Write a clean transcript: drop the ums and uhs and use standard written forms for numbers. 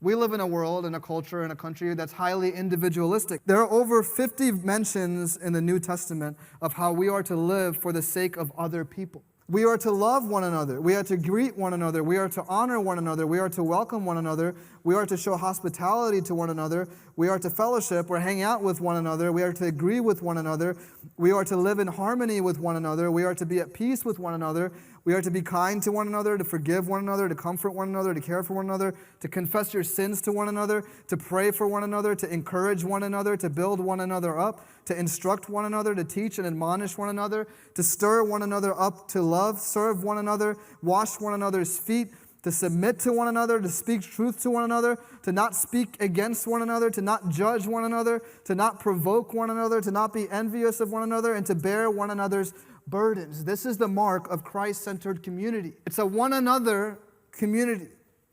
We live in a world, in a culture, in a country that's highly individualistic. There are over 50 mentions in the New Testament of how we are to live for the sake of other people. We are to love one another. We are to greet one another. We are to honor one another. We are to welcome one another. We are to show hospitality to one another. We are to fellowship or hang out with one another. We are to agree with one another. We are to live in harmony with one another. We are to be at peace with one another. We are to be kind to one another, to forgive one another, to comfort one another, to care for one another, to confess your sins to one another, to pray for one another, to encourage one another, to build one another up, to instruct one another, to teach and admonish one another, to stir one another up to love, serve one another, wash one another's feet, to submit to one another, to speak truth to one another, to not speak against one another, to not judge one another, to not provoke one another, to not be envious of one another, and to bear one another's burdens. This is the mark of Christ-centered community. It's a one another community.